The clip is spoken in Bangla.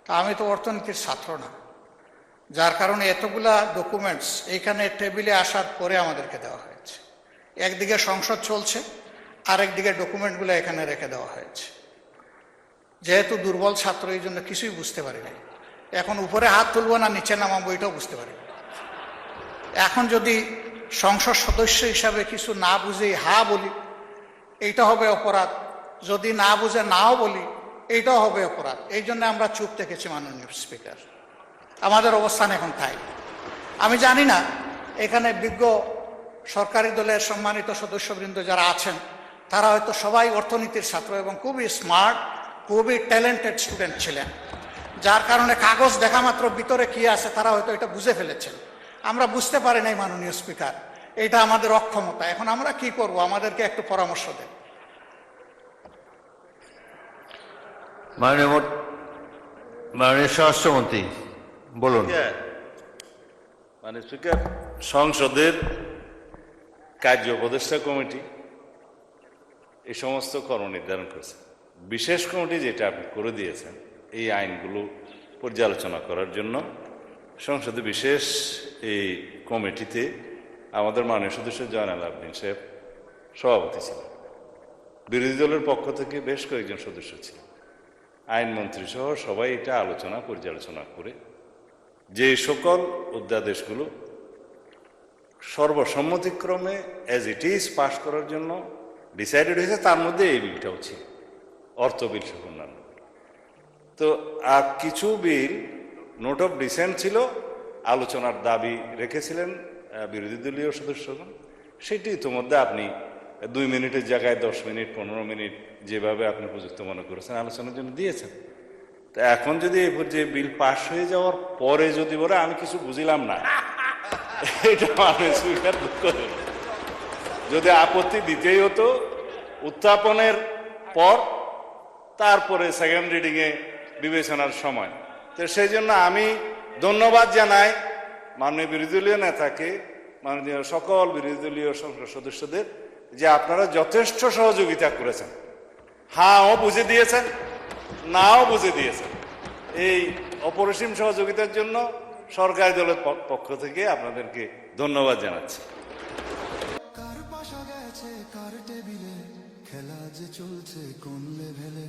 তা আমি তো অর্থনীতির ছাত্র না, যার কারণে এতগুলা ডকুমেন্টস এইখানে টেবিলে আসার পরে আমাদেরকে দেওয়া হয়েছে। একদিকে সংসদ চলছে, আরেকদিকে ডকুমেন্টগুলো এখানে রেখে দেওয়া হয়েছে। যেহেতু দুর্বল ছাত্র, এই জন্য কিছুই বুঝতে পারি নাই। এখন উপরে হাত তুলবো না নিচে নামাবো এটাও বুঝতে পারি না। এখন যদি সংসদ সদস্য হিসাবে কিছু না বুঝেই হা বলি, এইটা হবে অপরাধ। যদি না বুঝে নাও বলি, এইটাও হবে অপরাধ। এই জন্য আমরা চুপ থেকেছি। মাননীয় স্পিকার, আমাদের অবস্থান এখন তাই। আমি জানি না এখানে বিজ্ঞ সরকারি দলের সম্মানিত সদস্যবৃন্দ যারা আছেন, তারা হয়তো সবাই অর্থনীতির ছাত্র এবং খুবই স্মার্ট, খুবই ট্যালেন্টেড স্টুডেন্ট ছিলেন, যার কারণে কাগজ দেখা মাত্র ভিতরে কি আছে তারা হয়তো এটা বুঝে ফেলেছেন। আমরা বুঝতে পারি নাই মাননীয় স্পিকার, এটা আমাদের অক্ষমতা। এখন আমরা কি করব, আমাদেরকে একটু পরামর্শ দেন। মাননীয় স্বরাষ্ট্রমন্ত্রী বলুন। মাননীয় স্পিকার, সংসদের কার্য উপদেষ্টা কমিটি এই সমস্ত কর্ম নির্ধারণ করেছে। বিশেষ কমিটি যেটা আপনি করে দিয়েছেন এই আইনগুলো পর্যালোচনা করার জন্য, সংসদে বিশেষ এই কমিটিতে আমাদের মাননীয় সদস্য জয়নাল আবদিন সাহেব সভাপতি ছিলেন। বিরোধী দলের পক্ষ থেকে বেশ কয়েকজন সদস্য ছিলেন, আইনমন্ত্রী সহ সবাই এটা আলোচনা পর্যালোচনা করে যে সকল অধ্যাদেশগুলো সর্বসম্মতিক্রমে অ্যাজ ইট ইজ পাশ করার জন্য ডিসাইডেড হয়েছে, তার মধ্যে এই বিলটাও ছিল, অর্থ বিল সহ অন্যান্য। তো আর কিছু বিল নোট অফ ডিসেন্ট ছিল, আলোচনার দাবি রেখেছিলেন বিরোধী দলীয় সদস্যগণ। সেটি ইতিমধ্যে আপনি 2 মিনিটের জায়গায় 10 মিনিট 15 মিনিট যেভাবে আপনি উপযুক্ত মনে করেছেন আলোচনার জন্য দিয়েছেন। তো এখন যদি এই পর্যায়ে বিল পাশ হয়ে যাওয়ার পরে যদি বলে আমি কিছু বুঝিলাম না, এটা মানে স্বীকার করে যদি আপত্তি দিতেই হতো উত্থাপনের পর, তারপরে সেকেন্ড রিডিংয়ে বিবেচনার সময়। তো সেই জন্য আমি ধন্যবাদ জানাই মাননীয় বিরোধী দলীয় নেতাকে, মাননীয় সকল বিরোধী দলীয় সংসদ সদস্যদের, যে আপনারা যথেষ্ট সহযোগিতা করেছেন। হাও বুঝে দিয়েছেন, নাও বুঝে দিয়েছেন। এই অপরিসীম সহযোগিতার জন্য সরকারি দলের পক্ষ থেকে আপনাদেরকে ধন্যবাদ জানাচ্ছি। কার পাশা গেছে কার টেবিলে, খেলা যে চলছে কোন লেভেলে।